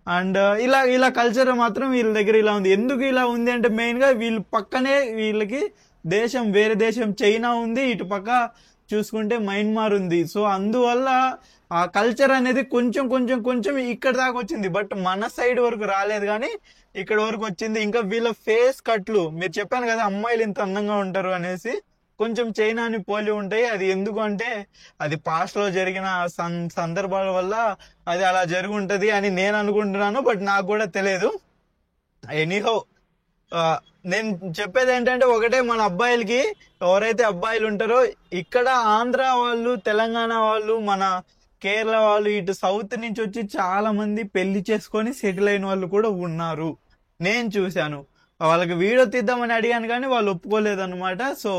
And ఇలా ఇలా culture మాత్రం వీళ్ళ దగ్గర ఇలా ఉంది. ఎందుకు ఇలా ఉంది అంటే మెయిన్ గా వీళ్ళు పక్కనే వీళ్ళకి దేశం, వేరే దేశం చైనా ఉంది, ఇటు పక్క చూసుకుంటే మయన్మార్ ఉంది. సో అందువల్ల ఆ కల్చర్ అనేది కొంచెం కొంచెం కొంచెం ఇక్కడ దాకా వచ్చింది, బట్ మన సైడ్ వరకు రాలేదు కానీ ఇక్కడ వరకు వచ్చింది. ఇంకా వీళ్ళ ఫేస్ కట్లు, మీరు చెప్పాను కదా అమ్మాయిలు ఇంత అందంగా ఉంటారు అనేసి, కొంచెం చైనాని పోలి ఉంటాయి. అది ఎందుకు అంటే అది పాస్ట్ లో జరిగిన సందర్భాల వల్ల అది అలా జరిగి ఉంటది అని నేను అనుకుంటున్నాను, బట్ నాకు కూడా తెలియదు. ఎనీహౌ నేను చెప్పేది ఏంటంటే ఒకటే, మన అబ్బాయిలకి ఎవరైతే అబ్బాయిలు ఉంటారో ఇక్కడ ఆంధ్ర వాళ్ళు, తెలంగాణ వాళ్ళు, మన కేరళ వాళ్ళు, ఇటు సౌత్ నుంచి వచ్చి చాలా మంది పెళ్లి చేసుకొని సెటిల్ అయిన వాళ్ళు కూడా ఉన్నారు, నేను చూశాను. వాళ్ళకి వీడియో తీద్దామని అడిగాను కానీ వాళ్ళు ఒప్పుకోలేదు అనమాట. సో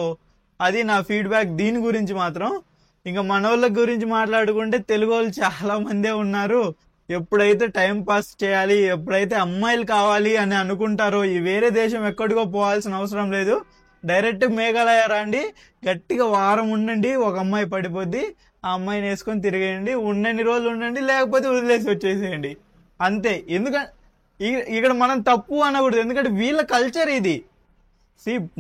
అది నా ఫీడ్బ్యాక్ దీని గురించి మాత్రం. ఇంకా మన వాళ్ళ గురించి మాట్లాడుకుంటే తెలుగు వాళ్ళు చాలా మందే ఉన్నారు. ఎప్పుడైతే టైం పాస్ చేయాలి, ఎప్పుడైతే అమ్మాయిలు కావాలి అని అనుకుంటారో, ఈ వేరే దేశం ఎక్కడికో పోవాల్సిన అవసరం లేదు, డైరెక్ట్ మేఘాలయ రండి, గట్టిగా వారం ఉండండి, ఒక అమ్మాయి పడిపోద్ది, ఆ అమ్మాయిని వేసుకొని తిరిగేయండి, ఉన్నన్ని రోజులు ఉండండి, లేకపోతే వదిలేసి వచ్చేసేయండి అంతే. ఎందుకంటే ఇక్కడ మనం తప్పు అనకూడదు, ఎందుకంటే వీళ్ళ కల్చర్ ఇది.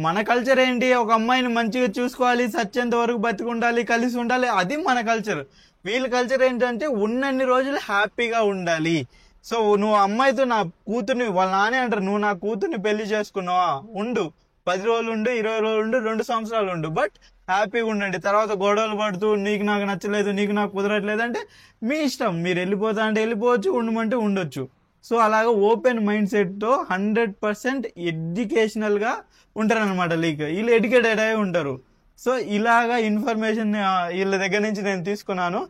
మన కల్చర్ ఏంటి, ఒక అమ్మాయిని మంచిగా చూసుకోవాలి, సచ్చేంత వరకు బతికుండాలి, కలిసి ఉండాలి, అది మన కల్చర్. వీళ్ళ కల్చర్ ఏంటంటే ఉన్నన్ని రోజులు హ్యాపీగా ఉండాలి. సో నువ్వు అమ్మాయితో, నా కూతుర్ని, వాళ్ళ నానే అంటారు, నువ్వు నా కూతుర్ని పెళ్లి చేసుకున్నావా, ఉండు, 10 రోజులు ఉండు, 20 రోజులు ఉండు, 2 సంవత్సరాలు ఉండు, బట్ హ్యాపీగా ఉండండి. తర్వాత గొడవలు పడుతూ నీకు నాకు నచ్చలేదు, నీకు నాకు కుదరట్లేదు అంటే మీ ఇష్టం, మీరు వెళ్ళిపోతా అంటే వెళ్ళిపోవచ్చు, ఉండమంటే ఉండొచ్చు. సో అలాగా ఓపెన్ మైండ్ సెట్ తో 100% ఎడ్యుకేషనల్ గా ఉంటారు అనమాట. వీళ్ళు ఎడ్యుకేటెడ్ అయి ఉంటారు. సో ఇలాగా ఇన్ఫర్మేషన్ వీళ్ళ దగ్గర నుంచి నేను తీసుకున్నాను.